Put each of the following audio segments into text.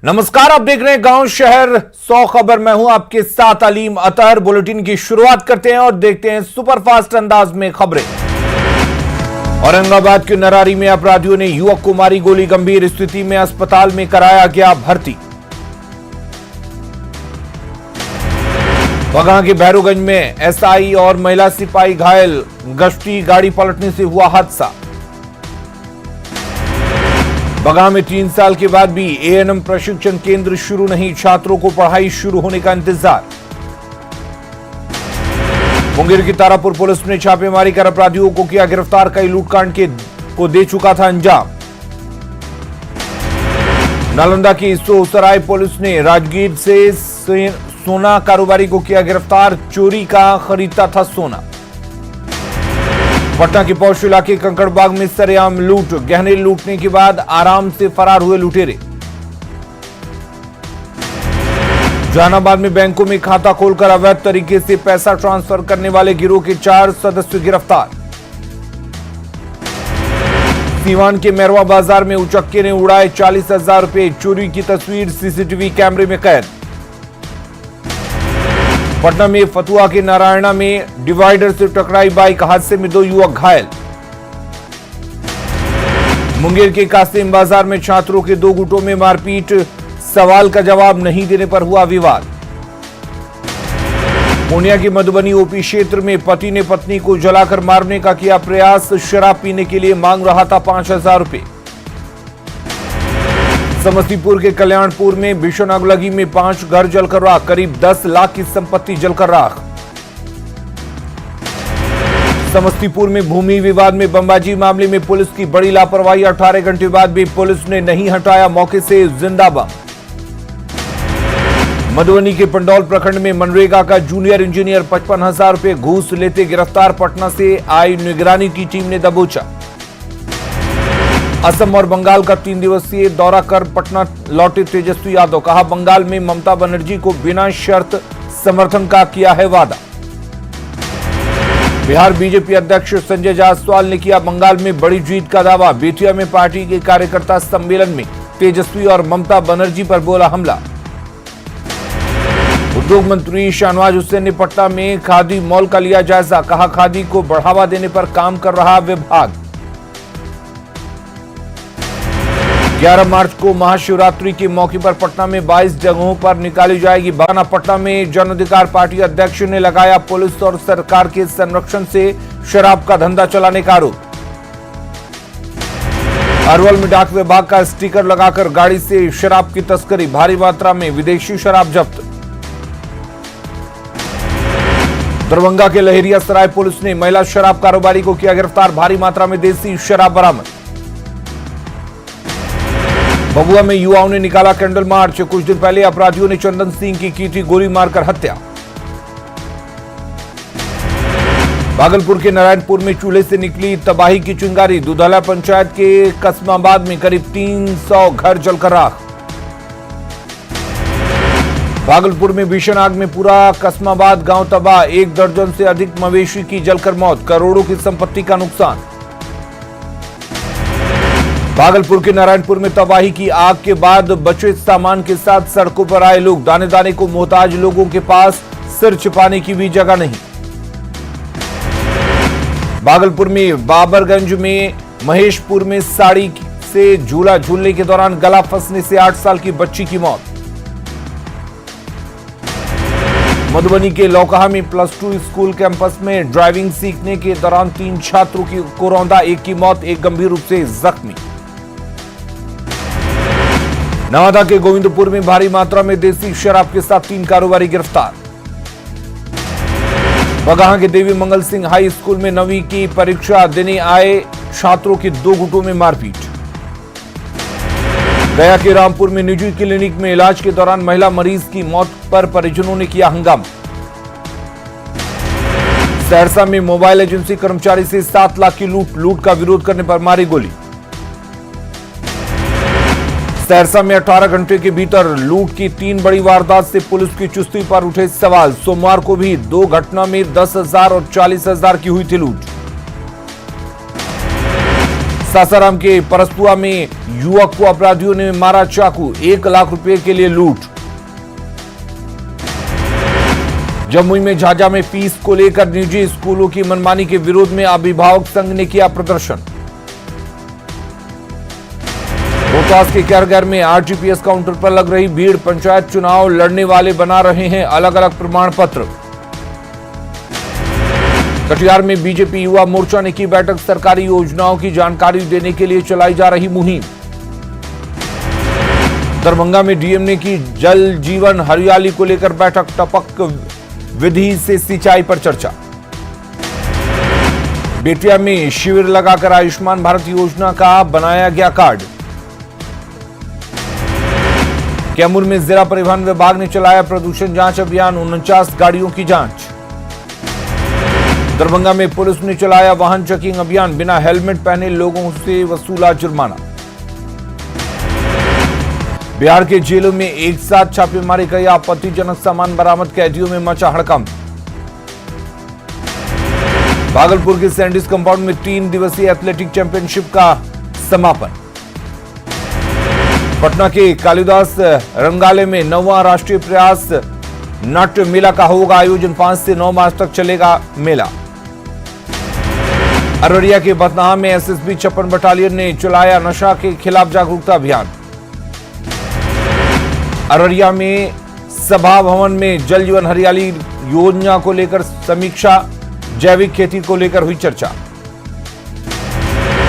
नमस्कार, आप देख रहे हैं गांव शहर 100 खबर। मैं हूं आपके साथ अलीम अतहर। बुलेटिन की शुरुआत करते हैं और देखते हैं सुपरफास्ट अंदाज में खबरें। औरंगाबाद के नरारी में अपराधियों ने युवक को मारी गोली, गंभीर स्थिति में अस्पताल में कराया गया भर्ती। बगहा के भैरोगंज में एसआई और महिला सिपाही घायल, गश्ती गाड़ी पलटने से हुआ हादसा। बगहा में 3 साल के बाद भी एएनएम प्रशिक्षण केंद्र शुरू नहीं, छात्रों को पढ़ाई शुरू होने का इंतजार। मुंगेर की तारापुर पुलिस ने छापेमारी कर अपराधियों को किया गिरफ्तार, कई लूटकांड को दे चुका था अंजाम। नालंदा की सोसराय पुलिस ने राजगीर से सोना कारोबारी को किया गिरफ्तार, चोरी का खरीदता था सोना। पटना के पौष इलाके कंकड़बाग में सरेआम लूट, गहने लूटने के बाद आराम से फरार हुए लुटेरे। जहानाबाद में बैंकों में खाता खोलकर अवैध तरीके से पैसा ट्रांसफर करने वाले गिरोह के 4 सदस्य गिरफ्तार। सीवान के मैरवा बाजार में उचक्के ने उड़ाए 40,000 रुपए, चोरी की तस्वीर सीसीटीवी कैमरे में कैद। पटना में फतुहा के नारायणा में डिवाइडर से टकराई बाइक, हादसे में 2 युवक घायल। मुंगेर के कासिम बाजार में छात्रों के 2 गुटों में मारपीट, सवाल का जवाब नहीं देने पर हुआ विवाद। पूर्णिया के मधुबनी ओपी क्षेत्र में पति ने पत्नी को जलाकर मारने का किया प्रयास, शराब पीने के लिए मांग रहा था 5,000 रुपए। समस्तीपुर के कल्याणपुर में भीषण अगलगी में 5 घर जलकर राख, करीब 10 लाख की संपत्ति जलकर राख। समस्तीपुर में भूमि विवाद में बमबाजी मामले में पुलिस की बड़ी लापरवाही, 18 घंटे बाद भी पुलिस ने नहीं हटाया मौके से जिंदा बम। मधुबनी के पंडौल प्रखंड में मनरेगा का जूनियर इंजीनियर 55,000 रुपए घूस लेते गिरफ्तार, पटना से आई निगरानी की टीम ने दबोचा। असम और बंगाल का 3 दिवसीय दौरा कर पटना लौटे तेजस्वी यादव, कहा बंगाल में ममता बनर्जी को बिना शर्त समर्थन का किया है वादा। बिहार बीजेपी अध्यक्ष संजय जायसवाल ने किया बंगाल में बड़ी जीत का दावा, बेतिया में पार्टी के कार्यकर्ता सम्मेलन में तेजस्वी और ममता बनर्जी पर बोला हमला। उद्योग मंत्री शाहनवाज हुसैन ने पटना में खादी मॉल का लिया जायजा, कहा खादी को बढ़ावा देने पर काम कर रहा विभाग। 11 मार्च को महाशिवरात्रि के मौके पर पटना में 22 जगहों पर निकाली जाएगी बाना। पटना में जन अधिकार पार्टी अध्यक्ष ने लगाया पुलिस और सरकार के संरक्षण से शराब का धंधा चलाने का आरोप। अरवल में डाक विभाग का स्टिकर लगाकर गाड़ी से शराब की तस्करी, भारी मात्रा में विदेशी शराब जब्त। दरभंगा के लहेरिया सराय पुलिस ने महिला शराब कारोबारी को किया गिरफ्तार, भारी मात्रा में देसी शराब बरामद। भभुआ में युवाओं ने निकाला कैंडल मार्च, कुछ दिन पहले अपराधियों ने चंदन सिंह की थी गोली मारकर हत्या। भागलपुर के नारायणपुर में चूल्हे से निकली तबाही की चिंगारी, दुधला पंचायत के कस्माबाद में करीब 300 घर जलकर राख। भागलपुर में भीषण आग में पूरा कस्माबाद गांव तबाह, 1 दर्जन से अधिक मवेशी की जलकर मौत, करोड़ों की संपत्ति का नुकसान। भागलपुर के नारायणपुर में तबाही की आग के बाद बचे सामान के साथ सड़कों पर आए लोग, दाने दाने को मोहताज लोगों के पास सिर छिपाने की भी जगह नहीं। भागलपुर में बाबरगंज में महेशपुर में साड़ी से झूला झूलने के दौरान गला फंसने से 8 साल की बच्ची की मौत। मधुबनी के लौकहा में +2 स्कूल कैंपस में ड्राइविंग सीखने के दौरान 3 छात्रों को रौंदा, 1 की मौत, 1 गंभीर रूप से जख्मी। नवादा के गोविंदपुर में भारी मात्रा में देसी शराब के साथ 3 कारोबारी गिरफ्तार। बगहा के देवी मंगल सिंह हाई स्कूल में 9वीं की परीक्षा देने आए छात्रों के 2 गुटों में मारपीट। गया के रामपुर में निजी क्लिनिक में इलाज के दौरान महिला मरीज की मौत पर परिजनों ने किया हंगामा। सहरसा में मोबाइल एजेंसी कर्मचारी से 7 लाख की लूट का विरोध करने पर मारी गोली। सहरसा में 18 घंटे के भीतर लूट की 3 बड़ी वारदात से पुलिस की चुस्ती पर उठे सवाल, सोमवार को भी 2 घटना में 10,000 और 40,000 की हुई थी लूट। सासाराम के परसपुआ में युवक को अपराधियों ने मारा चाकू, 1 लाख रुपए के लिए लूट। जमुई में झाझा में फीस को लेकर निजी स्कूलों की मनमानी के विरोध में अभिभावक संघ ने किया प्रदर्शन। रोहतास के कैरगर में आरटीपीएस काउंटर पर लग रही भीड़, पंचायत चुनाव लड़ने वाले बना रहे हैं अलग अलग प्रमाण पत्र। कटिहार में बीजेपी युवा मोर्चा ने की बैठक, सरकारी योजनाओं की जानकारी देने के लिए चलाई जा रही मुहिम। दरभंगा में डीएम ने की जल जीवन हरियाली को लेकर बैठक, टपक विधि से सिंचाई पर चर्चा। बेतिया में शिविर लगाकर आयुष्मान भारत योजना का बनाया गया कार्ड। कैमूर में जिला परिवहन विभाग ने चलाया प्रदूषण जांच अभियान, 49 गाड़ियों की जांच। दरभंगा में पुलिस ने चलाया वाहन चेकिंग अभियान, बिना हेलमेट पहने लोगों से वसूला जुर्माना। बिहार के जेलों में एक साथ छापेमारी कर आपत्तिजनक सामान बरामद, कैदियों में मचा हड़कंप। भागलपुर के सैंडिस कंपाउंड में 3 दिवसीय एथलेटिक चैंपियनशिप का समापन। पटना के कालिदास रंगालय में 9वां राष्ट्रीय प्रयास नाट्य मेला का होगा आयोजन, 5 से 9 मार्च तक चलेगा मेला। अररिया के बथनाहा में एसएसबी 56 बटालियन ने चलाया नशा के खिलाफ जागरूकता अभियान। अररिया में सभा भवन में जल जीवन हरियाली योजना को लेकर समीक्षा, जैविक खेती को लेकर हुई चर्चा।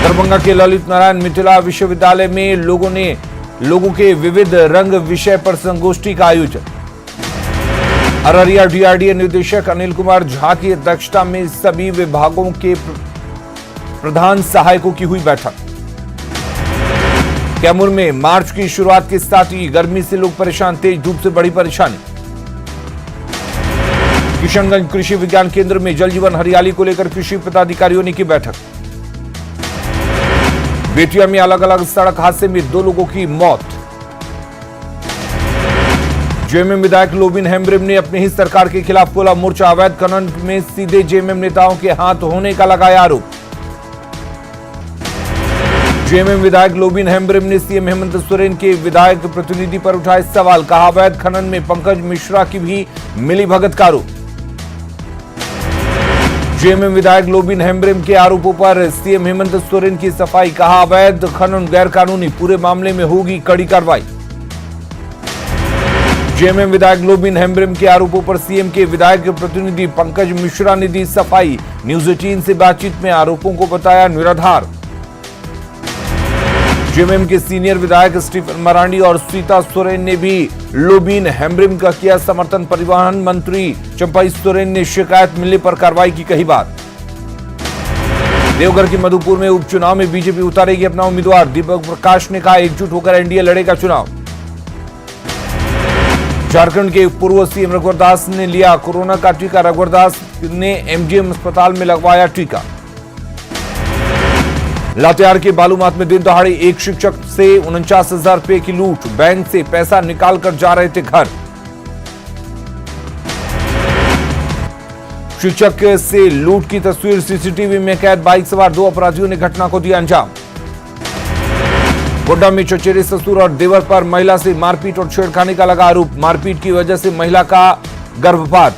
दरभंगा के ललित नारायण मिथिला विश्वविद्यालय में लोगों के विविध रंग विषय पर संगोष्ठी का आयोजन। अररिया डीआरडीए निदेशक अनिल कुमार झा की अध्यक्षता में सभी विभागों के प्रधान सहायकों की हुई बैठक। कैमूर में मार्च की शुरुआत के साथ ही गर्मी से लोग परेशान, तेज धूप से बड़ी परेशानी। किशनगंज कृषि विज्ञान केंद्र में जल जीवन हरियाली को लेकर कृषि पदाधिकारियों ने की बैठक। बेतिया में अलग अलग सड़क हादसे में 2 लोगों की मौत। जेएमएम विधायक लोबिन हेम्ब्रिम ने अपनी ही सरकार के खिलाफ खोला मोर्चा, अवैध खनन में सीधे जेएमएम नेताओं के हाथ होने का लगाया आरोप। जेएमएम विधायक लोबिन हेम्ब्रिम ने सीएम हेमंत सोरेन के विधायक प्रतिनिधि पर उठाए सवाल, कहा अवैध खनन में पंकज मिश्रा की भी मिलीभगत का आरोप। जेएमएम विधायक लोबिन हेम्ब्रिम के आरोपों पर सीएम हेमंत सोरेन की सफाई, कहा अवैध खनन गैरकानूनी, पूरे मामले में होगी कड़ी कार्रवाई। जेएमएम विधायक लोबिन हेम्ब्रिम के आरोपों पर सीएम के विधायक प्रतिनिधि पंकज मिश्रा ने दी सफाई, न्यूज 18 से बातचीत में आरोपों को बताया निराधार। जेएमएम के सीनियर विधायक स्टीफन मरांडी और सीता सोरेन ने भी लोबिन हेम्ब्रिम का किया समर्थन। परिवहन मंत्री चंपाई सोरेन ने शिकायत मिलने पर कार्रवाई की कही बात। देवघर के मधुपुर में उपचुनाव में बीजेपी उतारेगी अपना उम्मीदवार, दीपक प्रकाश ने कहा एकजुट होकर एनडीए लड़ेगा चुनाव। झारखंड के पूर्व सीएम रघुवर दास ने लिया कोरोना का टीका, रघुवर दास ने एमजीएम अस्पताल में लगवाया टीका। लातेहार के बालूमाथ में दिन दहाड़े एक शिक्षक से 49,000 रुपए की लूट, बैंक से पैसा निकालकर जा रहे थे घर। शिक्षक से लूट की तस्वीर सीसीटीवी में कैद, बाइक सवार 2 अपराधियों ने घटना को दिया अंजाम। गोड्डा में चचेरे ससुर और देवर पर महिला से मारपीट और छेड़खानी का लगा आरोप, मारपीट की वजह से महिला का गर्भपात।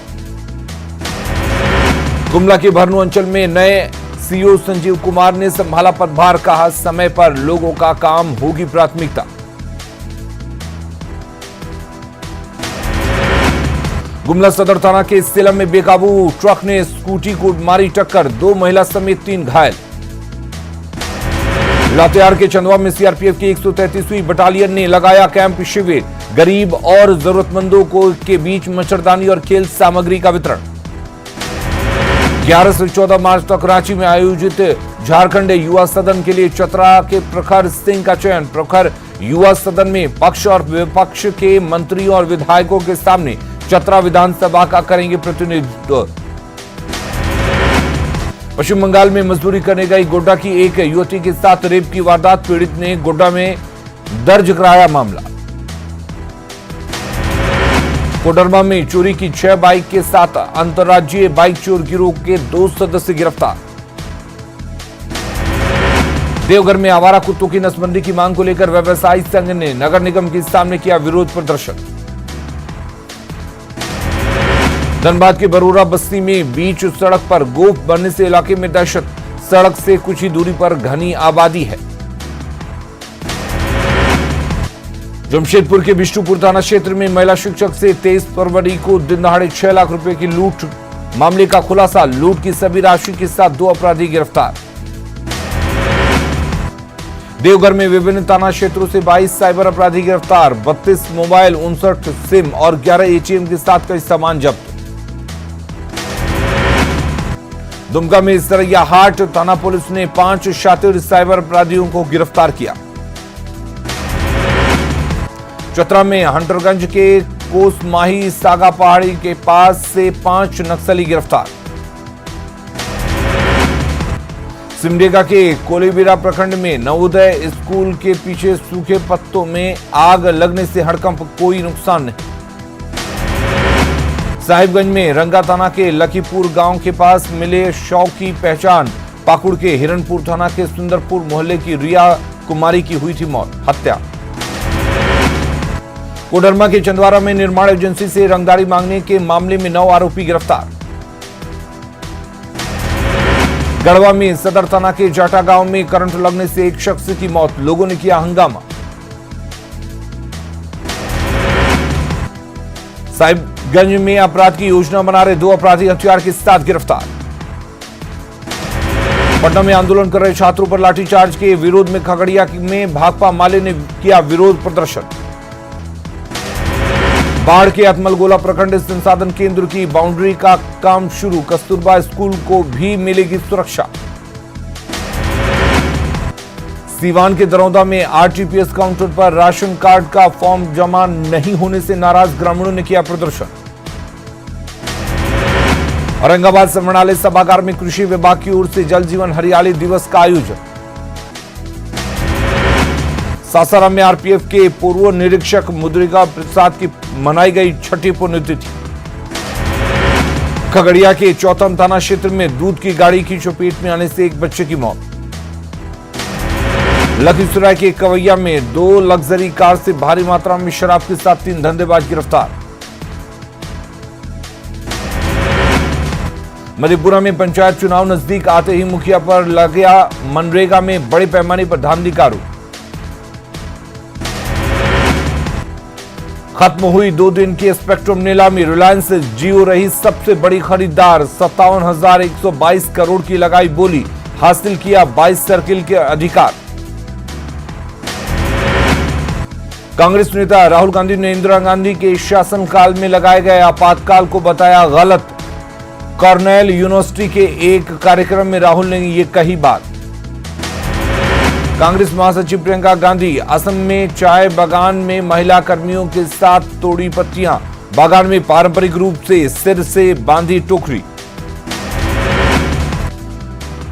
गुमला के भरनू अंचल में नए सीओ संजीव कुमार ने संभाला पदभार, कहा समय पर लोगों का काम होगी प्राथमिकता। गुमला सदर थाना के सेलम में बेकाबू ट्रक ने स्कूटी को मारी टक्कर, 2 महिला समेत 3 घायल। लातेहार के चंदवा में सीआरपीएफ की 133वीं बटालियन ने लगाया कैंप शिविर, गरीब और जरूरतमंदों के बीच मच्छरदानी और खेल सामग्री का वितरण। 11 से 14 मार्च तक रांची में आयोजित झारखंड युवा सदन के लिए चतरा के प्रखर सिंह का चयन। प्रखर युवा सदन में पक्ष और विपक्ष के मंत्रियों और विधायकों के सामने चतरा विधानसभा का करेंगे प्रतिनिधित्व। पश्चिम बंगाल में मजदूरी करने गई गोड्डा की एक युवती के साथ रेप की वारदात, पीड़ित ने गोड्डा में दर्ज कराया मामला। कोडरमा में चोरी की 6 बाइक के साथ अंतर्राज्यीय बाइक चोर गिरोह के 2 सदस्य गिरफ्तार। देवघर में आवारा कुत्तों की नसबंदी की मांग को लेकर व्यवसायी संघ ने नगर निगम के सामने किया विरोध प्रदर्शन। धनबाद के बरोरा बस्ती में बीच सड़क पर गोफ बनने से इलाके में दहशत। सड़क से कुछ ही दूरी पर घनी आबादी है। जमशेदपुर के बिष्टुपुर थाना क्षेत्र में महिला शिक्षक से 23 फरवरी को दिन दहाड़े 6 लाख रुपए की लूट। मामले का खुलासा। लूट की सभी राशि के साथ 2 अपराधी गिरफ्तार। देवघर में विभिन्न थाना क्षेत्रों से 22 साइबर अपराधी गिरफ्तार। 32 मोबाइल, 59 सिम और 11 एटीएम के साथ कई सामान जब्त। दुमका में सरैया हाट थाना पुलिस ने 5 शातिर साइबर अपराधियों को गिरफ्तार किया। चतरा में हंटरगंज के कोसमाही सागा पहाड़ी के पास से 5 नक्सली गिरफ्तार। सिमडेगा के कोलेबिरा प्रखंड में नवोदय स्कूल के पीछे सूखे पत्तों में आग लगने से हड़कंप, कोई नुकसान नहीं। साहिबगंज में रंगा थाना के लकीपुर गांव के पास मिले शव की पहचान। पाकुड़ के हिरणपुर थाना के सुंदरपुर मोहल्ले की रिया कुमारी की हुई थी मौत, हत्या। कोडरमा के चंदवारा में निर्माण एजेंसी से रंगदारी मांगने के मामले में 9 आरोपी गिरफ्तार। गढ़वा में सदर थाना के जाटा गांव में करंट लगने से एक शख्स की मौत, लोगों ने किया हंगामा। साहिबगंज में अपराध की योजना बना रहे 2 अपराधी हथियार के साथ गिरफ्तार। पटना में आंदोलन कर रहे छात्रों पर लाठीचार्ज के विरोध में खगड़िया में भाकपा माले ने किया विरोध प्रदर्शन। बाढ़ के अतमलगोला प्रखंड संसाधन केंद्र की बाउंड्री का काम शुरू। कस्तूरबा स्कूल को भी मिलेगी सुरक्षा। सीवान के दरौदा में आरटीपीएस काउंटर पर राशन कार्ड का फॉर्म जमा नहीं होने से नाराज ग्रामीणों ने किया प्रदर्शन। औरंगाबाद समरणालय सभागार में कृषि विभाग की ओर से जल जीवन हरियाली दिवस का आयोजन। सासाराम में आरपीएफ के पूर्व निरीक्षक मुद्रिका प्रसाद की मनाई गई 6ठी पुण्यतिथि। खगड़िया के चौथम थाना क्षेत्र में दूध की गाड़ी की चपेट में आने से एक बच्चे की मौत। लखीसराय के कवैया में 2 लग्जरी कार से भारी मात्रा में शराब के साथ 3 धंधेबाज गिरफ्तार। मधेपुरा में पंचायत चुनाव नजदीक आते ही मुखिया पर लगा मनरेगा में बड़े पैमाने पर धांधली का आरोप। खत्म हुई 2 दिन की स्पेक्ट्रम नीलामी। रिलायंस जियो रही सबसे बड़ी खरीदार। 57,122 करोड़ की लगाई बोली। हासिल किया 22 सर्किल के अधिकार। कांग्रेस नेता राहुल गांधी ने इंदिरा गांधी के शासनकाल में लगाए गए आपातकाल को बताया गलत। कॉर्नेल यूनिवर्सिटी के एक कार्यक्रम में राहुल ने ये कही बात। कांग्रेस महासचिव प्रियंका गांधी असम में चाय बागान में महिला कर्मियों के साथ तोड़ी पत्तियां। बागान में पारंपरिक रूप से सिर से बांधी टोकरी।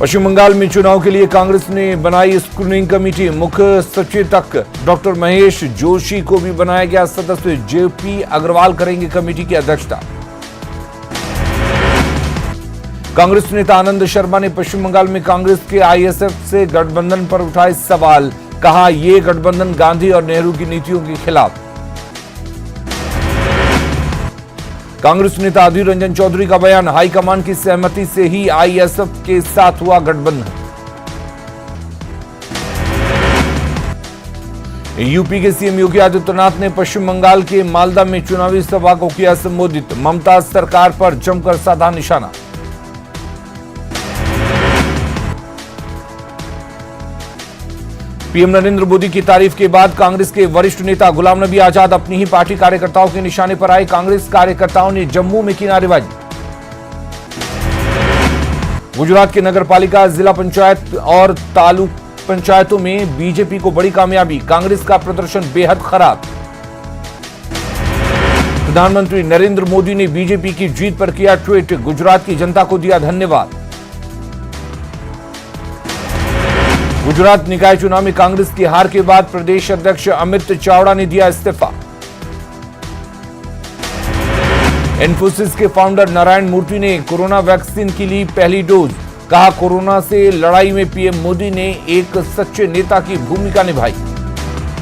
पश्चिम बंगाल में चुनाव के लिए कांग्रेस ने बनाई स्क्रीनिंग कमेटी। मुख्य सचेतक डॉक्टर महेश जोशी को भी बनाया गया सदस्य। जेपी अग्रवाल करेंगे कमेटी की अध्यक्षता। कांग्रेस नेता आनंद शर्मा ने पश्चिम बंगाल में कांग्रेस के आईएसएफ से गठबंधन पर उठाए सवाल। कहा यह गठबंधन गांधी और नेहरू की नीतियों के खिलाफ। कांग्रेस नेता अधीर रंजन चौधरी का बयान। हाईकमान की सहमति से ही आईएसएफ के साथ हुआ गठबंधन। यूपी के सीएम योगी आदित्यनाथ ने पश्चिम बंगाल के मालदा में चुनावी सभा को किया संबोधित। ममता सरकार पर जमकर साधा निशाना। पीएम नरेंद्र मोदी की तारीफ के बाद कांग्रेस के वरिष्ठ नेता गुलाम नबी आजाद अपनी ही पार्टी कार्यकर्ताओं के निशाने पर आए। कांग्रेस कार्यकर्ताओं ने जम्मू में की नारेबाजी। गुजरात के नगरपालिका, जिला पंचायत और तालुक पंचायतों में बीजेपी को बड़ी कामयाबी। कांग्रेस का प्रदर्शन बेहद खराब। प्रधानमंत्री नरेंद्र मोदी ने बीजेपी की जीत पर किया ट्वीट। गुजरात की जनता को दिया धन्यवाद। गुजरात निकाय चुनाव में कांग्रेस की हार के बाद प्रदेश अध्यक्ष अमित चावड़ा ने दिया इस्तीफा। इन्फोसिस के फाउंडर नारायण मूर्ति ने कोरोना वैक्सीन की ली पहली डोज। कहा, कोरोना से लड़ाई में पीएम मोदी ने एक सच्चे नेता की भूमिका निभाई।